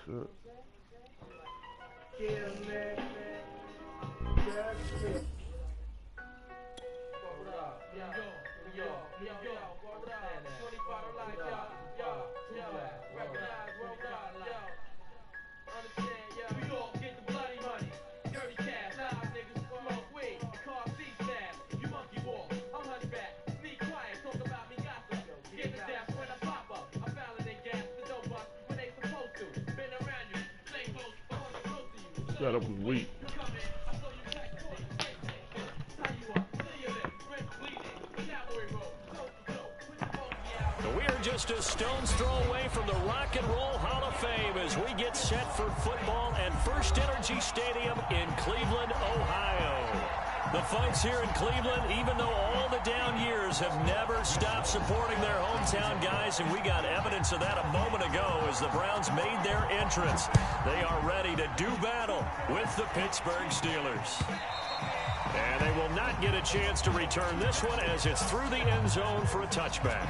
shit. That was weak. We are just a stone's throw away from the Rock and Roll Hall of Fame as we get set for football at First Energy Stadium in Cleveland, Ohio. The folks here in Cleveland, even though all the down years, have never stopped supporting their hometown guys, and we got evidence of that a moment ago as the Browns made their entrance. They are ready to do battle with the Pittsburgh Steelers. And they will not get a chance to return this one as it's through the end zone for a touchback.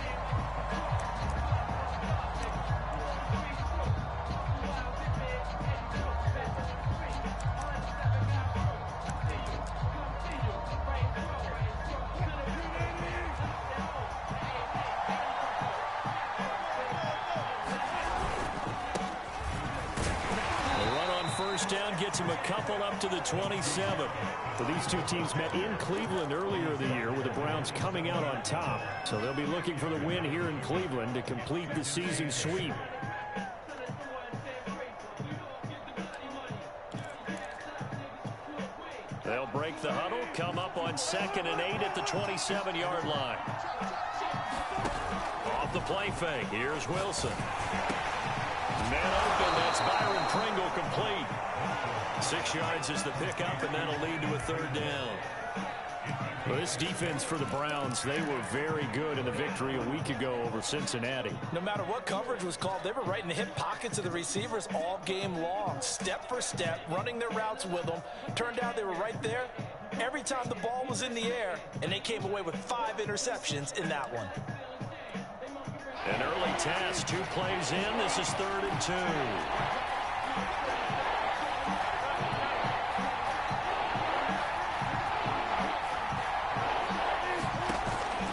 Down gets him a couple up to the 27. So these two teams met in Cleveland earlier the year with the Browns coming out on top. So they'll be looking for the win here in Cleveland to complete the season sweep. They'll break the huddle, come up on 2nd and 8 at the 27-yard line. Off the play fake, here's Wilson. Man open, that's Byron Pringle complete. 6 yards is the pickup, and that'll lead to a 3rd down. Well, this defense for the Browns, they were very good in the victory a week ago over Cincinnati. No matter what coverage was called, they were right in the hip pockets of the receivers all game long, step for step, running their routes with them. Turned out they were right there every time the ball was in the air, and they came away with 5 interceptions in that one. An early task, 2 plays in. This is 3rd and 2.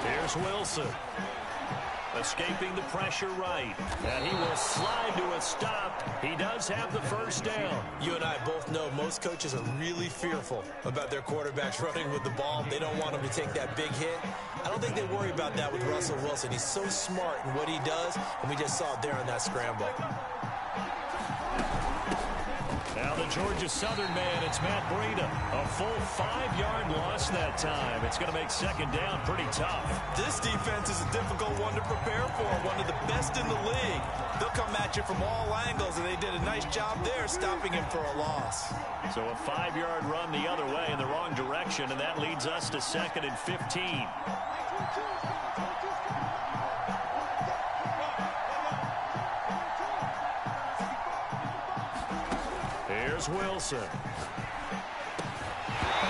Here's Wilson. Escaping the pressure right. And he will slide to a stop. He does have the 1st down. You and I both know most coaches are really fearful about their quarterbacks running with the ball. They don't want him to take that big hit. I don't think they worry about that with Russell Wilson. He's so smart in what he does, and we just saw it there on that scramble. Now the Georgia Southern man, it's Matt Breida. A full 5-yard loss that time. It's going to make 2nd down pretty tough. This defense is a difficult one to prepare for, one of the best in the league. They'll come at you from all angles, and they did a nice job there stopping him for a loss. So a 5-yard run the other way in the wrong direction, and that leads us to 2nd and 15. Here's Wilson.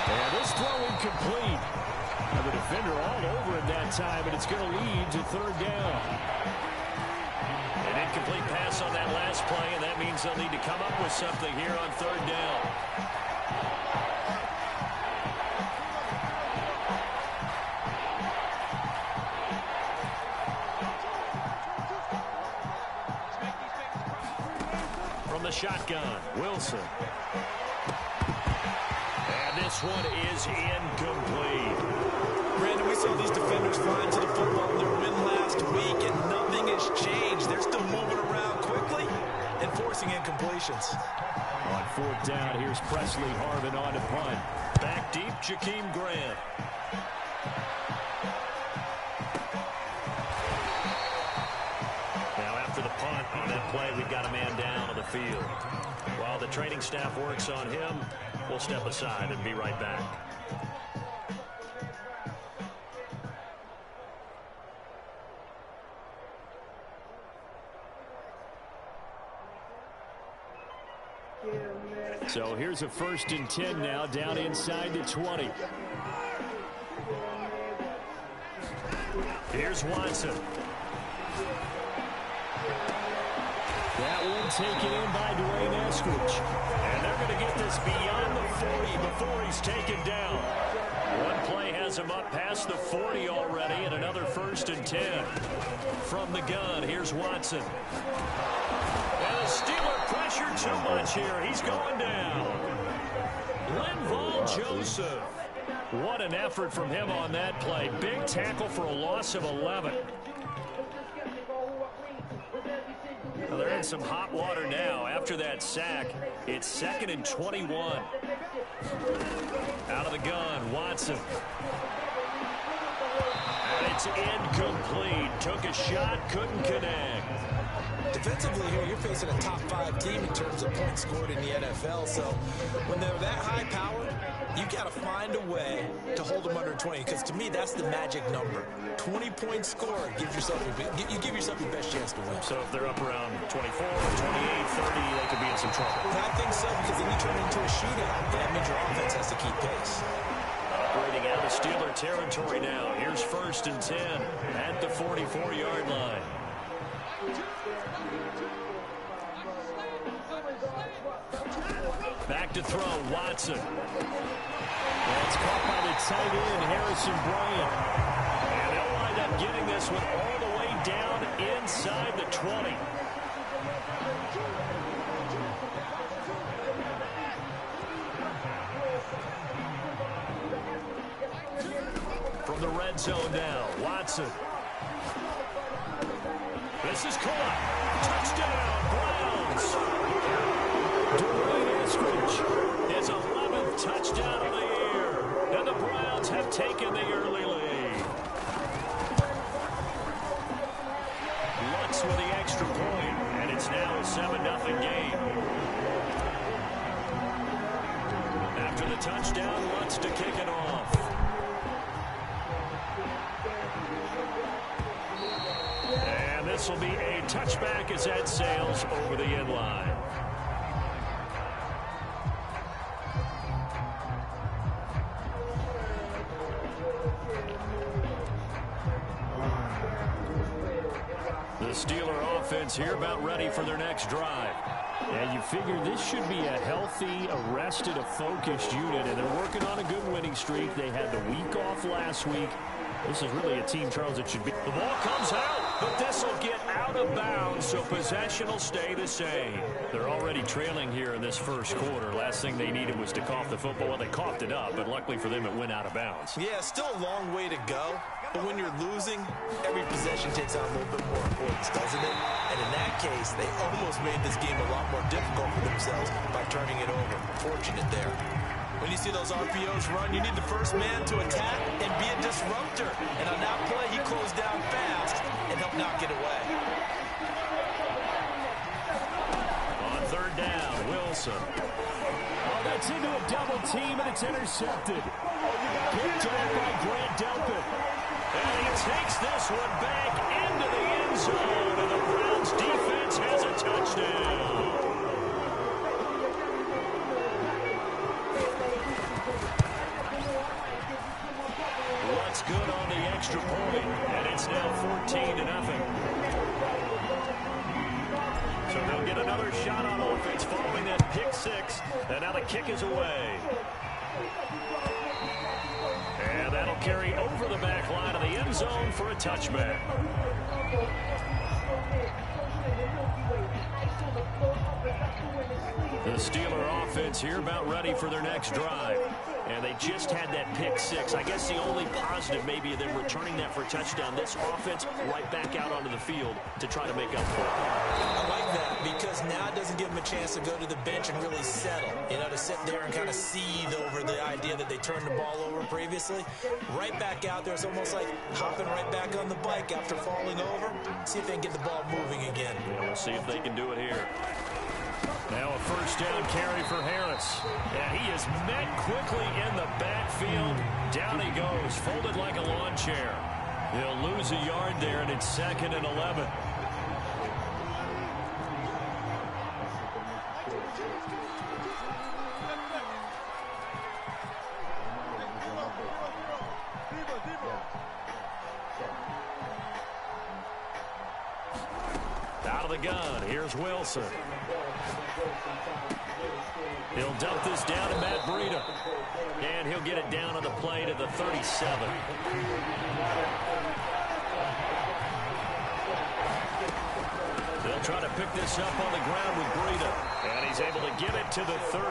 And this throw incomplete. And the defender all over it that time, and it's going to lead to 3rd down. An incomplete pass on that last play, and that means they'll need to come up with something here on 3rd down. From the shotgun, Wilson. And this one is incomplete. Brandon, we saw these defenders flying to the football in their win last week, and nothing has changed. They're still moving around quickly and forcing incompletions. On 4th down, here's Presley Harvin on to punt. Back deep, Jakeem Grant. Now after the punt on that play, we've got a man down on the field. While the training staff works on him, we'll step aside and be right back. So here's a 1st and 10 now, down inside the 20. Here's Watson. That won't taken in by Dwayne Eskridge. And they're going to get this beyond the 40 before he's taken down. One play has him up past the 40 already, and another 1st and 10. From the gun, here's Watson. And the Steeler pressure too much here. He's going down. Linval Joseph. What an effort from him on that play. Big tackle for a loss of 11. Well, they're in some hot water now. After that sack, it's 2nd and 21. Out of the gun, Watson. And it's incomplete. Took a shot, couldn't connect. Defensively here, you're facing a top 5 team in terms of points scored in the NFL. So when they're that high powered, you got to find a way to hold them under 20. Because to me, that's the magic number. 20-point score. You give yourself your best chance to win. So if they're up around 24, 28, 30, they could be in some trouble. I think so, because then you turn it into a shootout. That means your offense has to keep pace. Operating out of Steeler territory now. Here's 1st and 10 at the 44-yard line. Back to throw, Watson. That's caught by the tight end, Harrison Bryant. And they'll wind up getting this one all the way down inside the 20. From the red zone now, Watson. This is caught. Touchdown, Browns. Dwayne Eskridge, his 11th touchdown of the year. And the Browns have taken the early lead. Lutz with the extra point, and it's now a 7-0 game. After the touchdown, Lutz to kick it off. And this will be a touchback as that sails over the end line. The Steeler offense here about ready for their next drive. And you figure this should be a healthy, arrested, a focused unit, and they're working on a good winning streak. They had the week off last week. This is really a team, Charles, that should be. The ball comes out, but this will get out of bounds, so possession will stay the same. They're already trailing here in this first quarter. Last thing they needed was to cough the football. Well, they coughed it up, but luckily for them, it went out of bounds. Yeah, still a long way to go, but when you're losing, every possession takes on a little bit more importance, doesn't it? And in that case, they almost made this game a lot more difficult for themselves by turning it over. Fortunate there. When you see those RPOs run, you need the first man to attack and be a disruptor. And on that play, he closed down fast and helped knock it away. On 3rd down, Wilson. Oh, that's into a double team, and it's intercepted. Picked off by Grant Delpit. And he takes this one back into the end zone, and the Browns defense has a touchdown. What's good on the extra point, and it's now 14-0. So they'll get another shot on offense following that pick 6, and now the kick is away. And that'll carry over the back line of the end zone for a touchback. The Steeler offense here about ready for their next drive. And they just had that pick 6. I guess the only positive maybe them returning that for a touchdown. This offense right back out onto the field to try to make up for it. I like that because now it doesn't give them a chance to go to the bench and really settle. You know, to sit there and kind of seethe over the idea that they turned the ball over previously. Right back out there. It's almost like hopping right back on the bike after falling over. See if they can get the ball moving again. Yeah, we'll see if they can do it here. Now a first down carry for Harris. Yeah, he is met quickly in the backfield. Down he goes, folded like a lawn chair. He'll lose a yard there, and it's 2nd and 11. Out of the gun, here's Wilson. He'll dump this down to Matt Breida. And he'll get it down on the play to the 37. They'll try to pick this up on the ground with Breida. And he's able to get it to the 33.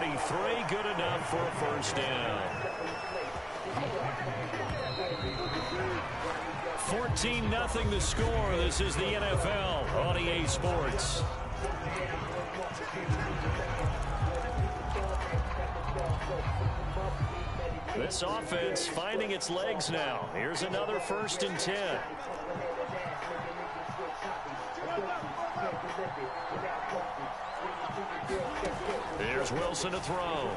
Good enough for a first down. 14-0 the score. This is the NFL on EA Sports. This offense finding its legs now. Here's another 1st and 10. There's Wilson to throw.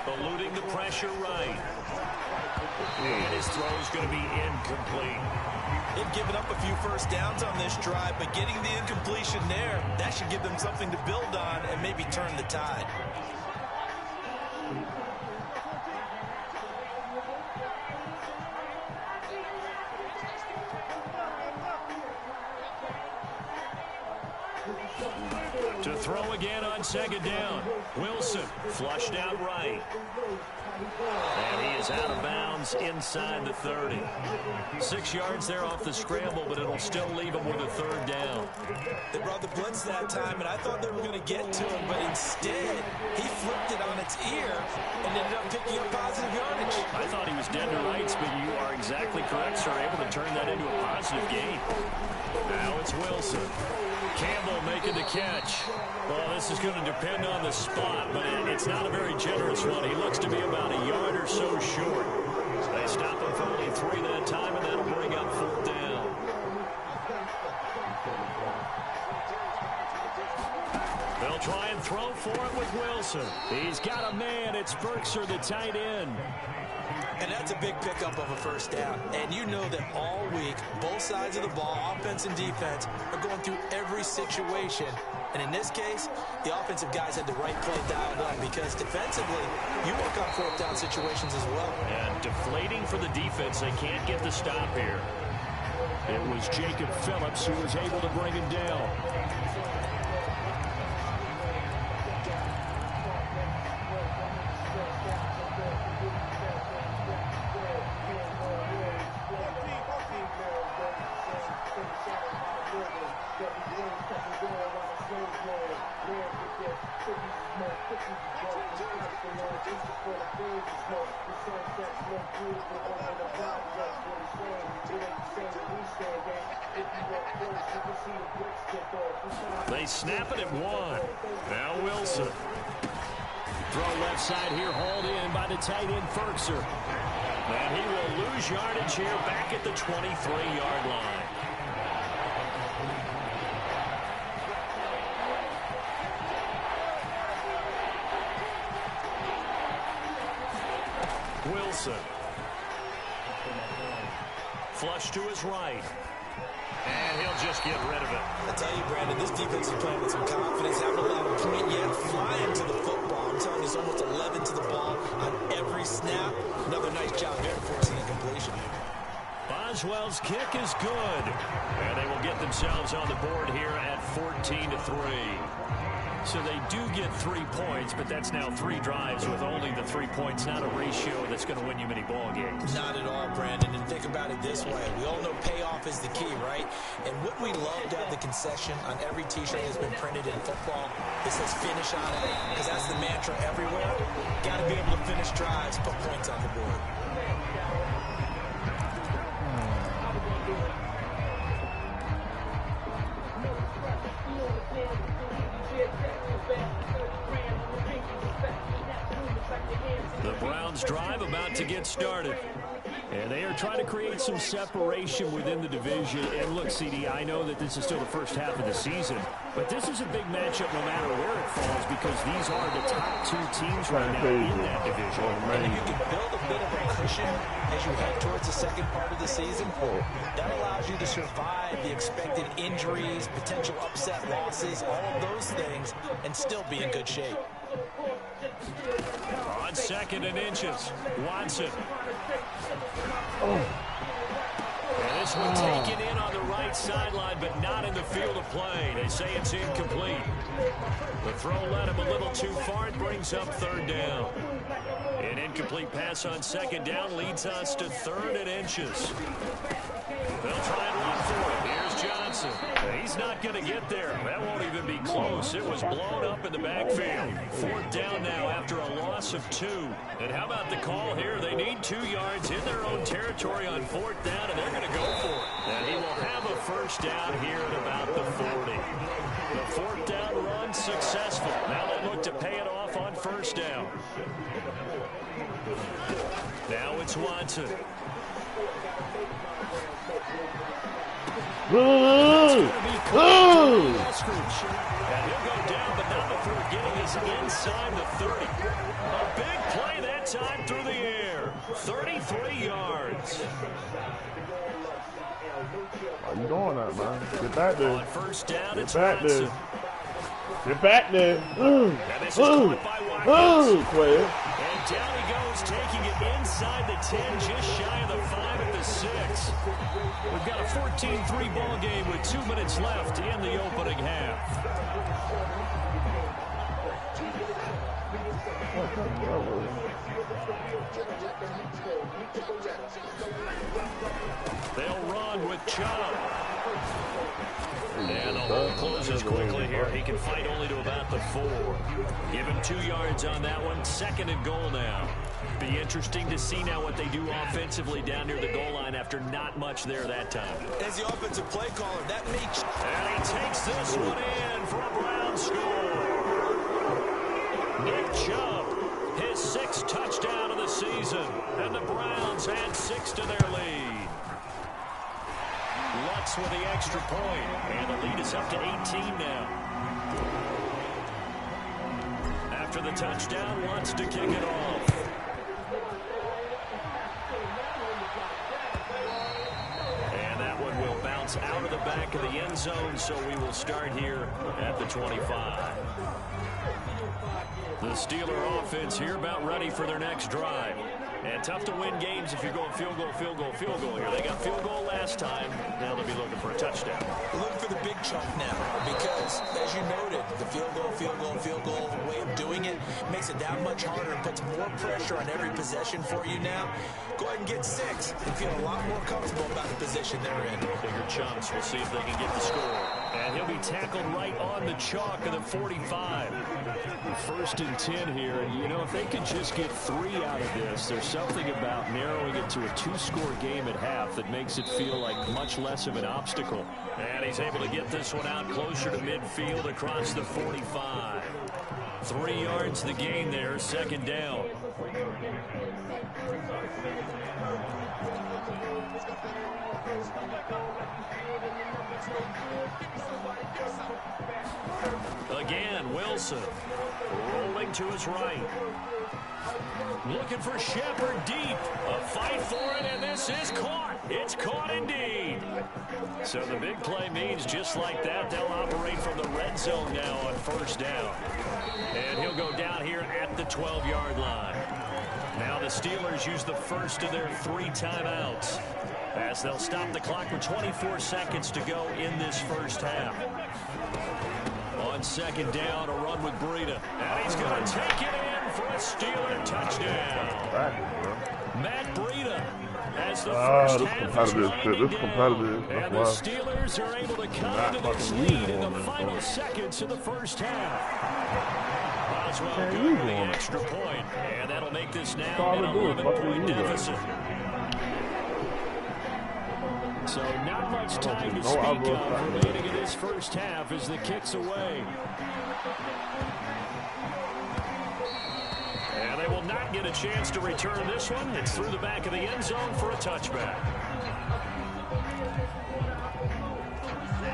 Eluding the pressure right. And his throw's going to be incomplete. They've given up a few first downs on this drive, but getting the incompletion there, that should give them something to build on and maybe turn the tide. To throw again on 2nd down. Wilson flushed out right. And he is out of bounds inside the 30. 6 yards there off the scramble, but it'll still leave him with a 3rd down. They brought the blitz that time, and I thought they were going to get to him, but instead, he flipped it on its ear and ended up picking up positive yardage. I thought he was dead to rights, but you are exactly correct, sir. Able to turn that into a positive gain. Now it's Wilson. Campbell making the catch. Well, this is going to depend on the spot, but it's not a very generous one. He looks to be about a yard or so short. They stop him for only 3 that time, and that'll bring up 4th down. They'll try and throw for it with Wilson. He's got a man. It's Berkshire, the tight end. And that's a big pickup of a 1st down. And you know that all week, both sides of the ball, offense and defense, are going through every situation. And in this case, the offensive guys had the right play dialed up because defensively, you work on 4th down situations as well. And deflating for the defense. They can't get the stop here. It was Jacob Phillips who was able to bring him down. They snap it at 1. Now Wilson. Throw left side here, hauled in by the tight end Ferkser. And he will lose yardage here back at the 23-yard line. Wilson. Flush to his right. And he'll just get rid of it. I tell you, Brandon, this defense is playing with some confidence. Haven't allowed a point yet. Flying to the football. I'm telling you, it's almost 11 to the ball on every snap. Another nice job there forcing a completion. Boswell's kick is good. And they will get themselves on the board here at 14-3. So they do get 3 points, but that's now 3 drives with only the 3 points. Not a ratio that's going to win you many ball games. Not at all, Brandon. And think about it this way. We all know payoff is the key, right? And wouldn't we love to have the concession on every T-shirt that's been printed in football that says finish on it? Because that's the mantra everywhere. Got to be able to finish drives, put points on the board. The Browns drive about to get started. And they are trying to create some separation within the division. And look, CD, I know that this is still the first half of the season, but this is a big matchup no matter where it falls because these are the top 2 teams right now in that division. And if you can build a bit of a cushion as you head towards the second part of the season, that allows you to survive the expected injuries, potential upset losses, all of those things, and still be in good shape. On 2nd and inches, Watson. And this one taken in on the right right sideline, but not in the field of play. They say it's incomplete. The throw led him a little too far. It brings up third down. An incomplete pass on second down leads us to 3rd and inches. They'll try and run for it. Here's Johnson. He's not going to get there. That won't even be close. It was blown up in the backfield. 4th down now after a loss of 2. And how about the call here? They need 2 yards in their own territory on 4th down, and they're going to go for it. And he will have a first down here at about the 40. The 4th down run successful. Now they look to pay it off on 1st down. Now it's Watson. And he'll go down, but not before getting us inside the 30. A big play that time through the air. 33 yards. How you doing that, man? Get back there. On 1st down, Get it's back Watson. there. Get back there. And this is caught by Watkins. Player. And down he goes, taking it inside the 10, just shy of the 5 at the 6. We've got a 14-3 ball game with 2 minutes left in the opening half. They'll run with Chubb. And the hole closes quickly here. He can fight only to about the 4. Give him 2 yards on that one. 2nd and goal now. Be interesting to see now what they do offensively down near the goal line after not much there that time. As the offensive play caller, that makes... And he takes this one in for a Brown score. Nick Chubb, his 6th touchdown of the season. And the Browns add 6 to their lead. Lutz with the extra point. And the lead is up to 18 now. After the touchdown, Lutz to kick it off. And that one will bounce out of the back of the end zone, so we will start here at the 25. The Steeler offense here about ready for their next drive. And tough to win games if you're going field goal, field goal, field goal here. They got field goal last time. Now they'll be looking for a touchdown. Look for the big chunk now because, as you noted, the field goal way of doing it makes it that much harder and puts more pressure on every possession for you now. Go ahead and get 6 and feel a lot more comfortable about the position they're in. Bigger chunks. We'll see if they can get the score. And he'll be tackled right on the chalk of the 45. 1st and 10 here. And, you know, if they could just get 3 out of this, there's something about narrowing it to a 2-score game at half that makes it feel like much less of an obstacle. And he's able to get this one out closer to midfield across the 45. 3 yards the gain there, 2nd down. Again, Wilson rolling to his right. Looking for Shepard deep. A fight for it, and this is caught. It's caught indeed. So the big play means just like that, they'll operate from the red zone now on 1st down. And he'll go down here at the 12-yard line. Now the Steelers use the first of their 3 timeouts as they'll stop the clock with 24 seconds to go in this first half. On 2nd down, a run with Breida. And he's going to take it in for a Steeler touchdown. Matt Breida as the first half is winding down. And the Steelers are able to come into this lead in the final seconds of the first half. Oswald going for the extra point. And that'll make this now an 11-point deficit. So not much time to speak of remaining in this first half as the kick's away. And they will not get a chance to return this one. It's through the back of the end zone for a touchback.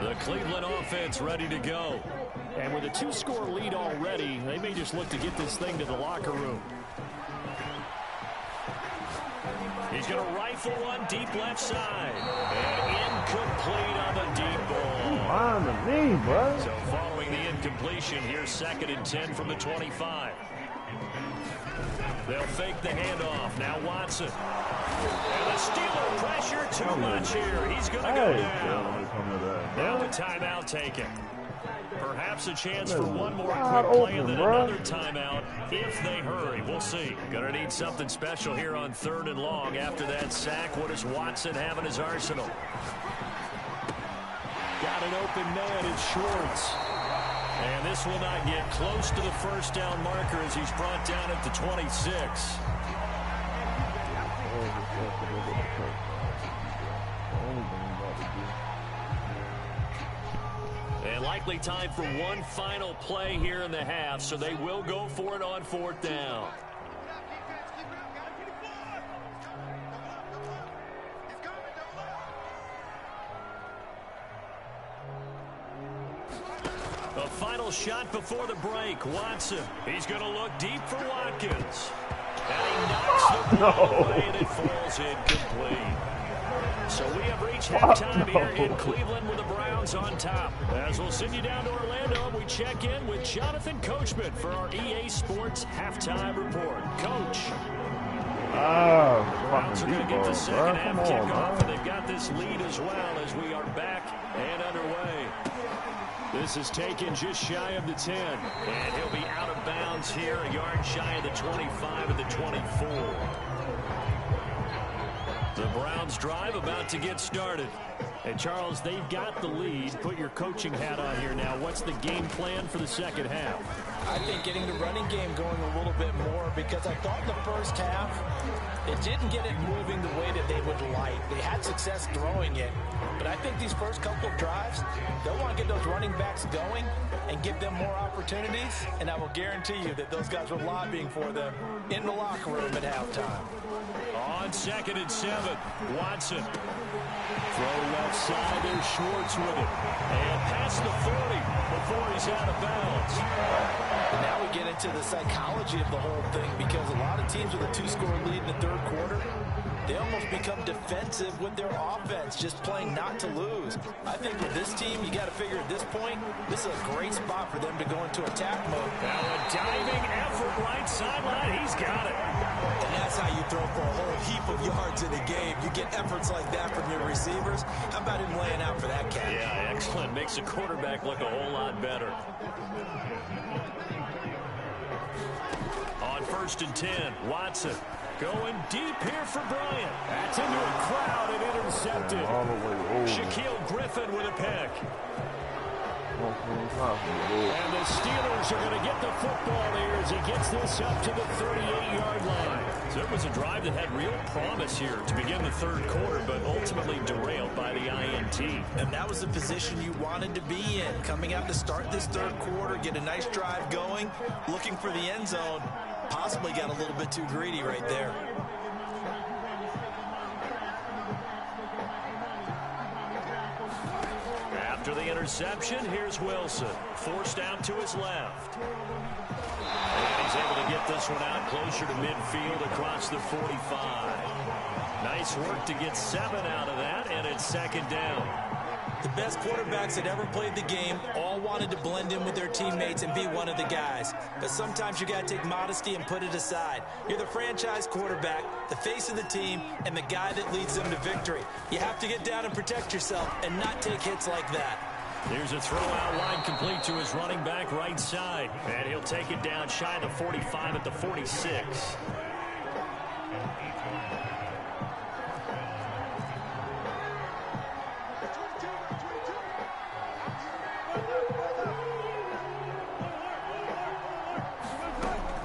The Cleveland offense ready to go. And with a 2-score lead already, they may just look to get this thing to the locker room. He's going to rifle one deep left side. And incomplete on the deep ball. So following the incompletion, here's 2nd and 10 from the 25. They'll fake the handoff. Now Watson. And the Steeler pressure too much here. He's going to go down. Now the timeout taken. Perhaps a chance for one more quick play and then another timeout if they hurry. We'll see. Going to need something special here on 3rd and long after that sack. What does Watson have in his arsenal? Got an open man. It's Schwartz. And this will not get close to the first down marker as he's brought down at the 26. And likely time for one final play here in the half, so they will go for it on 4th down. The final shot before the break. Watson. He's going to look deep for Watkins. And he knocks the ball away, and it falls incomplete. So we have reached halftime here in Cleveland with the Browns on top. As we'll send you down to Orlando, we check in with Jonathan Coachman for our EA Sports Halftime Report. Coach. Browns are going to get the second half kickoff, and they've got this lead as well as we are back and underway. This is taken just shy of the 10. And he'll be out of bounds here, a yard shy of the 25 and the 24. The Browns drive about to get started. And Charles, they've got the lead. Put your coaching hat on here now. What's the game plan for the second half? I think getting the running game going a little bit more, because I thought in the first half it didn't get it moving the way that they would like. They had success throwing it, but I think these first couple of drives, they'll want to get those running backs going and give them more opportunities, and I will guarantee you that those guys were lobbying for them in the locker room at halftime. On 2nd and 7, Watson. Throw left side, there's Schwartz with it. And past the 40 before he's out of bounds. And now we get into the psychology of the whole thing, because a lot of teams with a 2-score lead in the 3rd quarter, they almost become defensive with their offense, just playing not to lose. I think with this team, you got to figure at this point, this is a great spot for them to go into attack mode. Now a diving effort right sideline. He's got it. And that's how you throw for a whole heap of yards in a game. You get efforts like that from your receivers. How about him laying out for that catch? Yeah, excellent. Makes the quarterback look a whole lot better. On 1st and 10, Watson. Going deep here for Bryant. That's into a crowd and intercepted. Shaquille Griffin with a pick. And the Steelers are going to get the football here as he gets this up to the 38-yard line. So it was a drive that had real promise here to begin the 3rd quarter, but ultimately derailed by the INT. And that was the position you wanted to be in. Coming out to start this 3rd quarter, get a nice drive going, looking for the end zone. Possibly got a little bit too greedy right there. After the interception, here's Wilson. Forced out to his left. And he's able to get this one out closer to midfield across the 45. Nice work to get 7 out of that, and it's 2nd down. The best quarterbacks that ever played the game all wanted to blend in with their teammates and be one of the guys. But sometimes you got to take modesty and put it aside. You're the franchise quarterback, the face of the team, and the guy that leads them to victory. You have to get down and protect yourself and not take hits like that. Here's a throw out line complete to his running back right side. And he'll take it down shy of the 45 at the 46.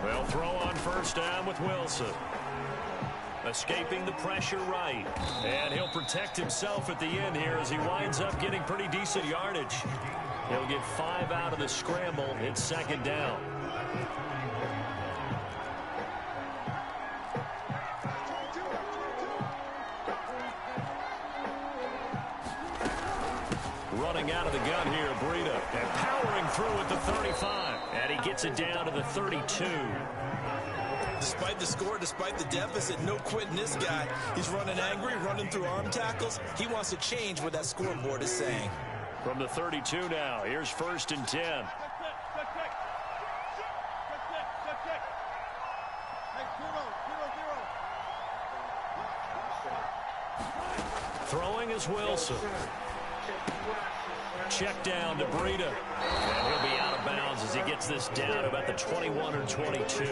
Well, throw on 1st down with Wilson. Escaping the pressure right. And he'll protect himself at the end here as he winds up getting pretty decent yardage. He'll get 5 out of the scramble. It's 2nd down. Running out of the gun here, Breida. And powering through at the 35. And he gets it down to the 32. Despite the score, despite the deficit, no quitting this guy. He's running angry, running through arm tackles. He wants to change what that scoreboard is saying. From the 32 now, here's 1st and 10. Throwing is Wilson. Check down to Breida. And he'll be out of bounds as he gets this down about the 21 or 22.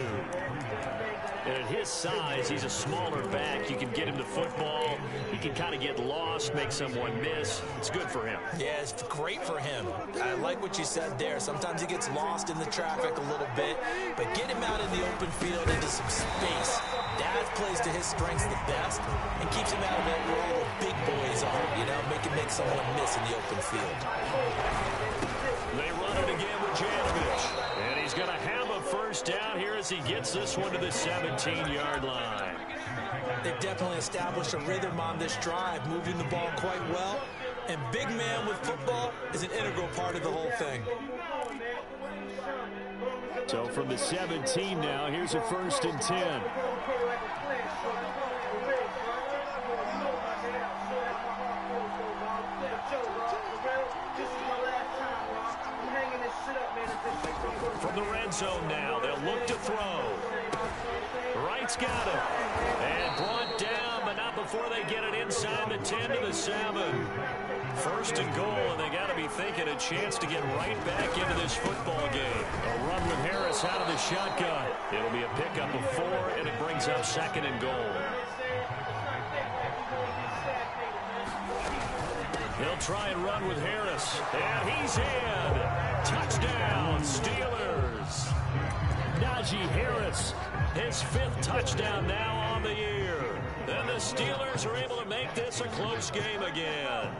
And at his size, he's a smaller back. You can get him to football. He can kind of get lost, make someone miss. It's good for him. Yeah, it's great for him. I like what you said there. Sometimes he gets lost in the traffic a little bit, but get him out in the open field into some space. That plays to his strengths the best and keeps him out of that role where big boys are, you know, make someone miss in the open field. They run it again with Janovich. And he's going to have a first down here as he gets this one to the 17-yard line. They've definitely established a rhythm on this drive, moving the ball quite well. And big man with football is an integral part of the whole thing. So from the 17 now, here's a 1st and 10. From the red zone now, they'll look to throw. Wright's got it. And brought down, but not before they get it inside the 10 to the 7. 1st and goal, and they got to be thinking a chance to get right back into this football game. A run with Harris out of the shotgun. It'll be a pickup of 4, and it brings up 2nd and goal. They'll try and run with Harris. And he's in. Touchdown, Steelers. Najee Harris, his 5th touchdown now on the year. And the Steelers are able to make this a close game again.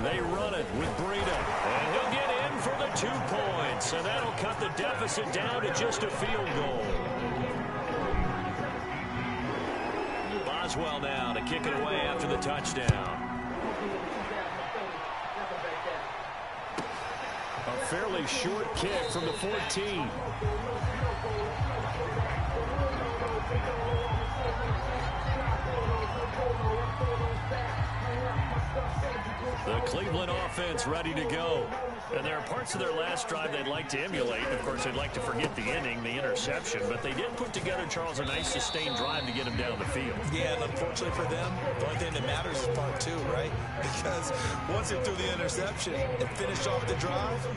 They run it with Breida. And he'll get in for the 2 points. And that'll cut the deficit down to just a field goal. Boswell now to kick it away after the touchdown. A fairly short kick from the 14. The Cleveland offense ready to go. And there are parts of their last drive they'd like to emulate. Of course, they'd like to forget the inning, the interception. But they did put together, Charles, a nice sustained drive to get him down the field. Yeah, and unfortunately for them, the only thing that matters is part 2, right? Because once they threw the interception and finished off the drive,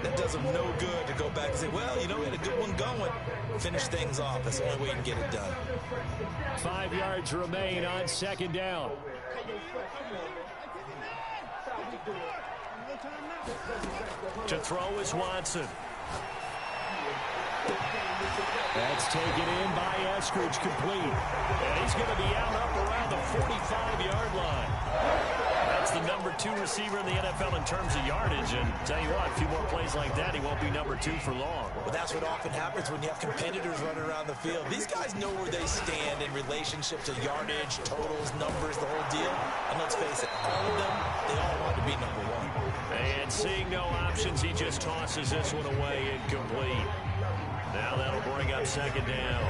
that does them no good to go back and say, well, you know, we had a good one going. Finish things off. That's the only way you can get it done. 5 yards remain on 2nd down. To throw is Watson. That's taken in by Eskridge, complete. And he's going to be out up around the 45-yard line. That's the number 2 receiver in the NFL in terms of yardage. And tell you what, a few more plays like that, he won't be number 2 for long. Well, that's what often happens when you have competitors running around the field. These guys know where they stand in relationship to yardage, totals, numbers, the whole deal. And let's face it, all of them, they all want to be number 1. And seeing no options, he just tosses this one away, incomplete. Now that'll bring up 2nd down.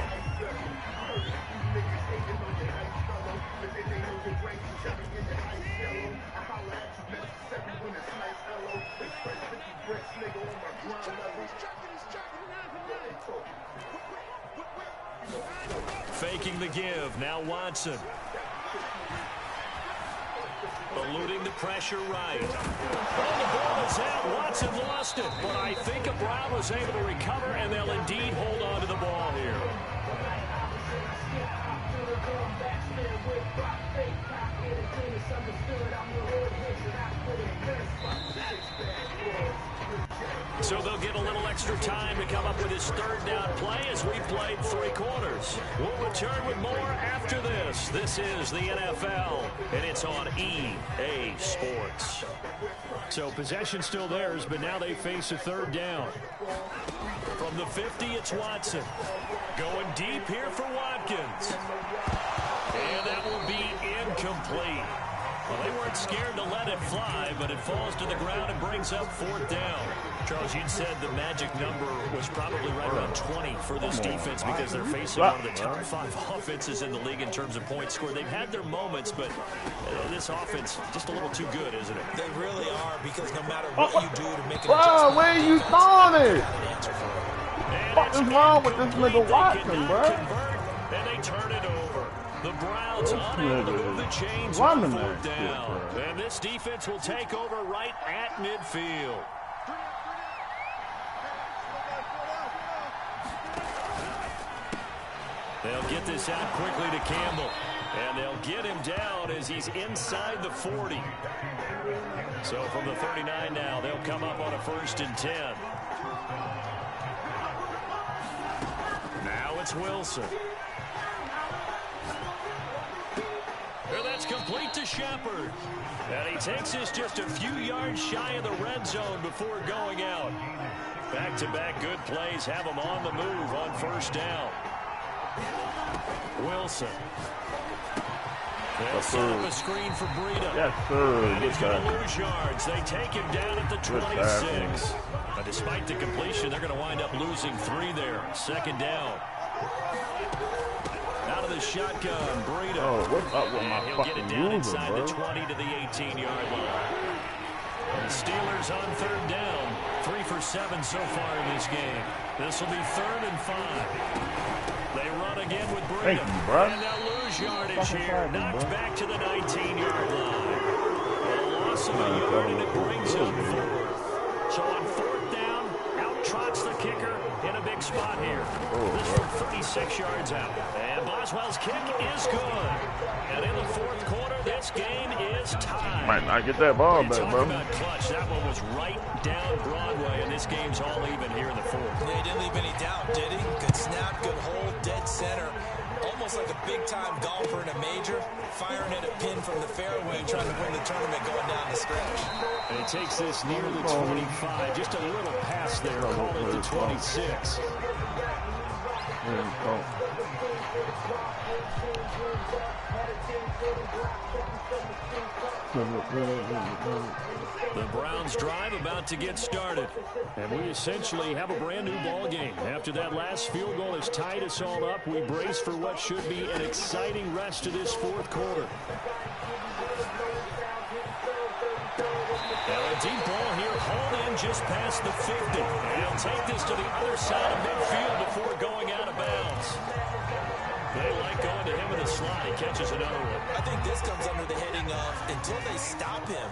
Faking the give, now Watson. Eluding the pressure right. Oh, the ball is out. Watson lost it. But I think Brown was able to recover, and they'll indeed hold on to the ball here. So they'll get a little extra time to come up with his 3rd down play as we played 3 quarters. We'll return with more after this. This is the NFL, and it's on EA Sports. So possession still theirs, but now they face a 3rd down. From the 50, it's Watson. Going deep here for Watkins. And that will be incomplete. Well, they weren't scared to let it fly, but it falls to the ground and brings up 4th down. Charles, you'd said the magic number was probably right around 20 for this defense because they're facing one of the top 5 offenses in the league in terms of points scored. They've had their moments, but this offense just a little too good, isn't it? They really are, because no matter what you do to make an adjustment, where are you throwing it? an answer for it. What is wrong with this nigga Watson, bro? And they turn it over. The Browns unable to move the chains on 4th down. And this defense will take over right at midfield. They'll get this out quickly to Campbell. And they'll get him down as he's inside the 40. So from the 39 now, they'll come up on a 1st and 10. Now it's Wilson. And that's complete to Shepard. And he takes this just a few yards shy of the red zone before going out. Back-to-back good plays have him on the move on 1st down. Wilson. They'll set up a screen for Breida. Yes, sir. And he's going to lose yards. They take him down at the 26. But despite the completion, they're going to wind up losing 3 there. 2nd down. Out of the shotgun, Breida. Oh, what's up with my he'll get it down inside bro? the 20 to the 18-yard line. The Steelers on 3rd down. 3 for 7 so far in this game. This will be 3rd and 5. They run again with Breida. Thank you, bro. And they'll lose yardage here. Knocked back to the 19-yard line. A loss of a yard, and it brings up 4th. So on 4th down, out trots the kicker in a big spot here. This from 36 yards out. And Boswell's kick is good. And in the 4th quarter, this game is tied. Might not get that ball back, bro. About clutch. That one was right down Broadway, and this game's all even here in the 4th. Yeah, he didn't leave any doubt, did he? Good snap, good hold, dead center. Almost like a big-time golfer in a major, firing at a pin from the fairway, trying to win the tournament going down the stretch. And it takes this near the 25. Just a little pass there. Call it the 26. The Browns drive about to get started. And we essentially have a brand new ball game. After that last field goal has tied us all up, we brace for what should be an exciting rest of this 4th quarter. Now a deep ball here, hauled in just past the 50. And he'll take this to the other side of midfield before going out of bounds. They like going to him in the slot. He catches another one. I think this comes under the heading of, until they stop him,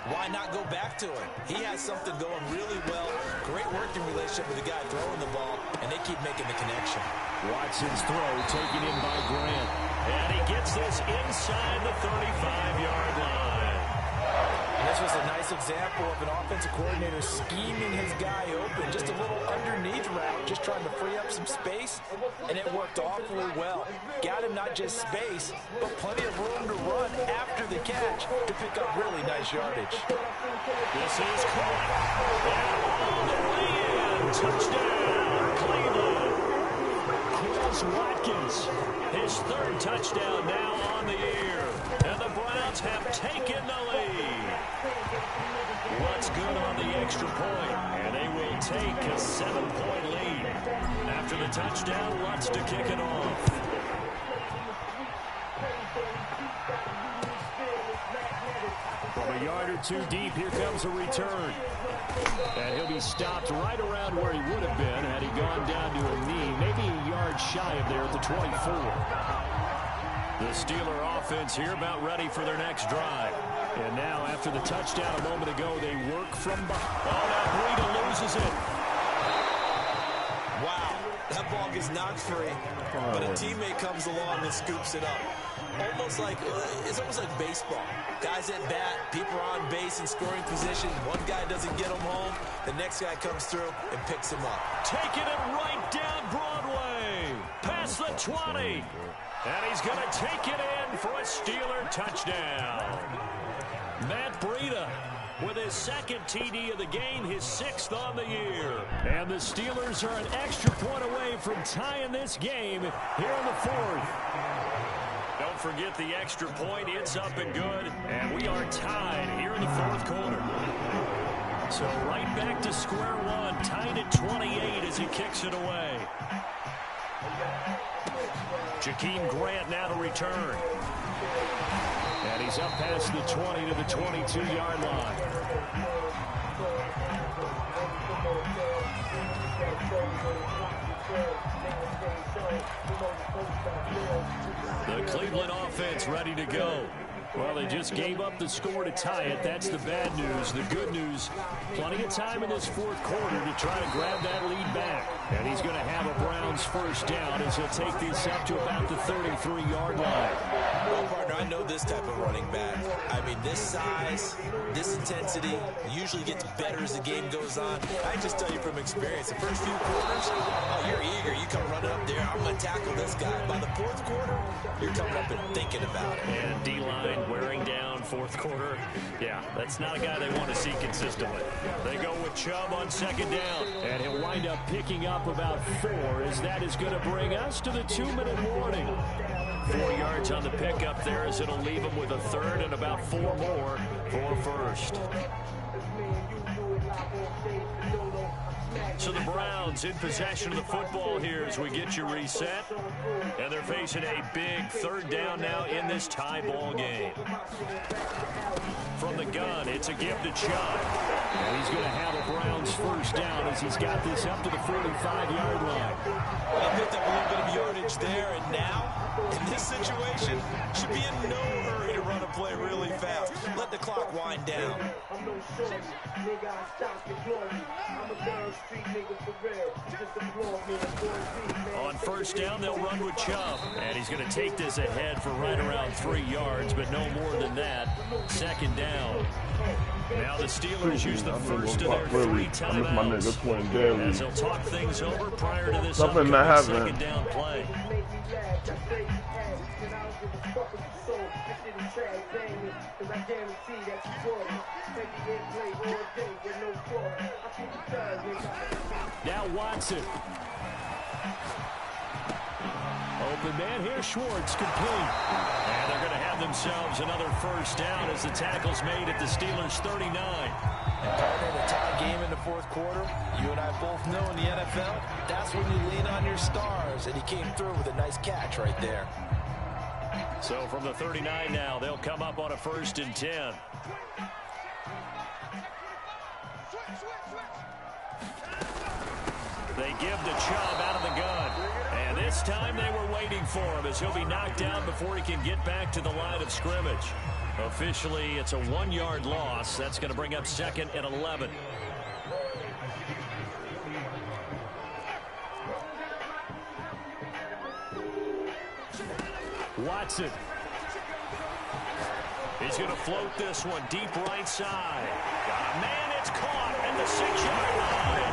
why not go back to him? He has something going really well. Great working relationship with the guy throwing the ball, and they keep making the connection. Watson's throw taken in by Grant. And he gets this inside the 35-yard line. And this was a nice example of an offensive coordinator scheming his guy open. Just a little underneath route, just trying to free up some space, and it worked awfully well. Got him not just space, but plenty of room to run after the catch to pick up really nice yardage. This is caught. And all the way in. Touchdown, Cleveland. Quez Watkins, his 3rd touchdown now on the year. And the Browns have taken the lead. What's good on the extra point, and they will take a 7-point lead. After the touchdown, Lutz to kick it off. From a yard or 2 deep, here comes a return. And he'll be stopped right around where he would have been had he gone down to a knee, maybe a yard shy of there at the 24. The Steeler offense here about ready for their next drive. And now, after the touchdown a moment ago, they work from behind. Oh, now Breida loses it. Wow, that ball gets knocked free, but a teammate comes along and scoops it up. It's almost like baseball. Guys at bat, people are on base in scoring position. One guy doesn't get him home, the next guy comes through and picks him up. Taking it right down Broadway, past the 20. And he's going to take it in for a Steeler touchdown. Matt Breida with his 2nd TD of the game, his 6th on the year. And the Steelers are an extra point away from tying this game here in the 4th. Don't forget the extra point. It's up and good. And we are tied here in the 4th quarter. So right back to square one, tied at 28 as he kicks it away. Jakeem Grant now to return. And he's up past the 20 to the 22-yard line. The Cleveland offense ready to go. Well, they just gave up the score to tie it. That's the bad news. The good news, plenty of time in this fourth quarter to try to grab that lead back. And he's going to have a Browns first down as he'll take this up to about the 33-yard line. Well, partner, I know this type of running back. I mean, this size, this intensity usually gets better as the game goes on. I just tell you from experience, the first few quarters, oh, you're eager. You come running up there. I'm going to tackle this guy. By the fourth quarter, you're coming up and thinking about it. And D-line wearing down fourth quarter. Yeah, that's not a guy they want to see consistently. They go with Chubb on second down, and he'll wind up picking up about 4, as that is going to bring us to the 2-minute warning. 4 yards on the pickup there, as it'll leave him with a third and about 4 more for first. So the Browns in possession of the football here as we get you reset. And they're facing a big third down now in this tie ball game. From the gun, it's a give to Chubb. And he's going to have a Browns first down as he's got this up to the 45-yard line. Well, he picked up a little bit of yardage there, and now, in this situation, should be in no hurry to run a play really fast. Let the clock wind down. On first down, they'll run with Chubb. And he's going to take this ahead for right around 3 yards, but no more than that. Second down. Now the Steelers use the first of their 3 timeouts. As they'll talk things over prior to this upcoming second down play. Now Watson. Open man here, Schwartz, complete. And they're going to have themselves another first down as the tackle's made at the Steelers' 39. And partner, the tie game in the fourth quarter, you and I both know in the NFL, that's when you lean on your stars, and he came through with a nice catch right there. So from the 39 now, they'll come up on a 1st and 10. They give to Chubb out of the gun. And this time they were waiting for him as he'll be knocked down before he can get back to the line of scrimmage. Officially, it's a 1-yard loss. That's going to bring up 2nd and 11. Watson. He's going to float this one deep right side. Got a man, it's caught at the 6-yard line.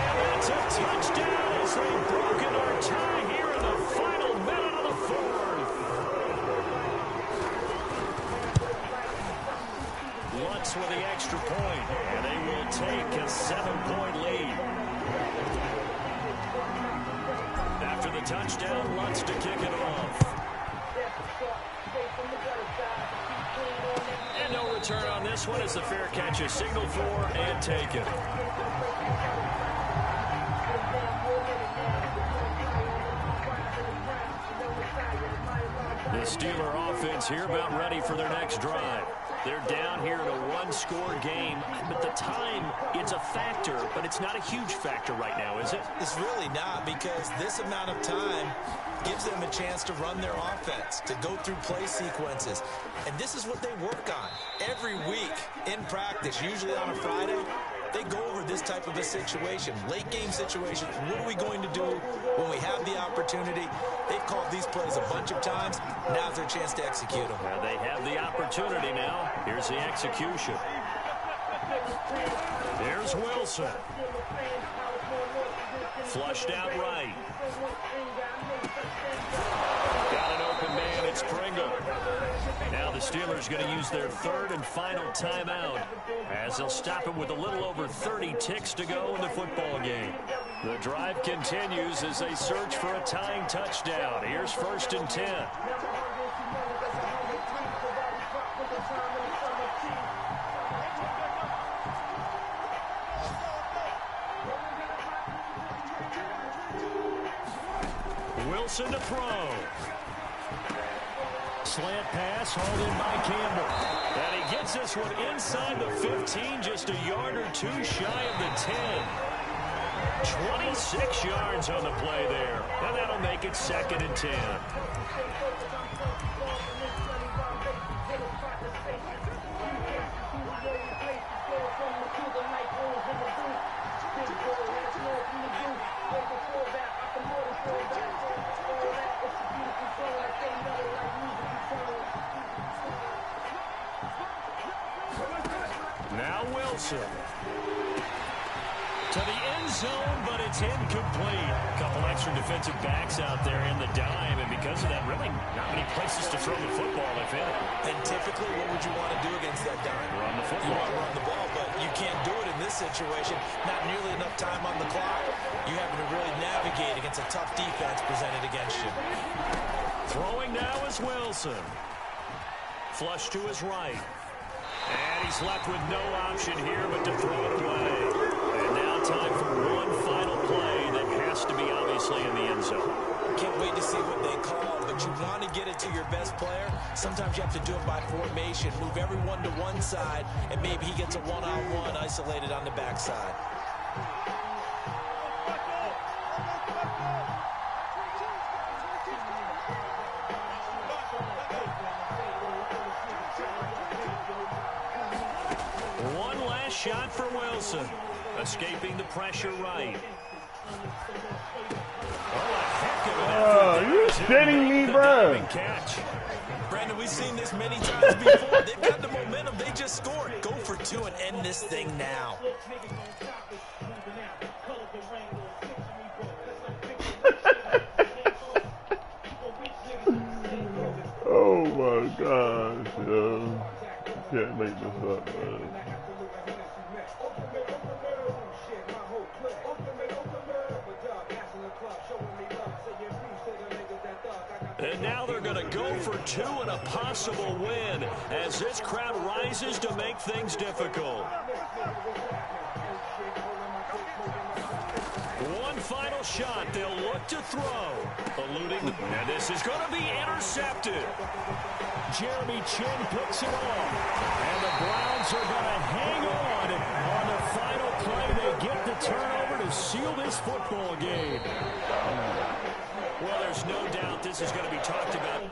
And that's a touchdown as they've broken our tie here in the final minute of the 4th. Lutz with the extra point, and they will take a 7-point lead. After the touchdown, Lutz to kick it off. And no return on this one as the fair catch is signaled for and taken. The Steeler offense here about ready for their next drive. They're down here in a 1-score game, but the time, it's a factor, but it's not a huge factor right now, is it? It's really not, because this amount of time gives them a chance to run their offense, to go through play sequences. And this is what they work on every week in practice, usually on a Friday. They go over this type of a situation, late game situation. What are we going to do when we have the opportunity? They've called these plays a bunch of times. Now's their chance to execute them. Well, they have the opportunity now. Here's the execution. There's Wilson. Flushed out right. Got an open man. It's Pringle. Now the Steelers going to use their 3rd and final timeout as they'll stop it with a little over 30 ticks to go in the football game. The drive continues as they search for a tying touchdown. Here's 1st and 10. Wilson to throw. Slant pass hauled in by Campbell. And he gets this one inside the 15, just a yard or 2 shy of the 10. 26 yards on the play there. And that'll make it 2nd and 10. Now Wilson. To the end zone, but it's incomplete. A couple extra defensive backs out there in the dime, and because of that, really not many places to throw the football if in it. And typically, what would you want to do against that dime? Run the football. You want to run the ball, but you can't do it in this situation. Not nearly enough time on the clock. You having to really navigate against a tough defense presented against you. Throwing now is Wilson. Flush to his right. And he's left with no option here but to throw it away. And now time for one final play that has to be obviously in the end zone. Can't wait to see what they call, but you want to get it to your best player. Sometimes you have to do it by formation. Move everyone to one side, and maybe he gets a one-on-one isolated on the backside. Shot for Wilson. Escaping the pressure right. Oh, you shitting me, bro. Catch. Brandon, we've seen this many times before. They've got the momentum. They just scored. Go for 2 and end this thing now. Oh, my gosh, yo. Can't make this up, man. And now they're going to go for 2 and a possible win as this crowd rises to make things difficult. One final shot. They'll look to throw. Eluding. And this is going to be intercepted. Jeremy Chin picks it off. And the Browns are going to hang on the final play. They get the turnover to seal this football game. Well, there's no doubt this is going to be talked about.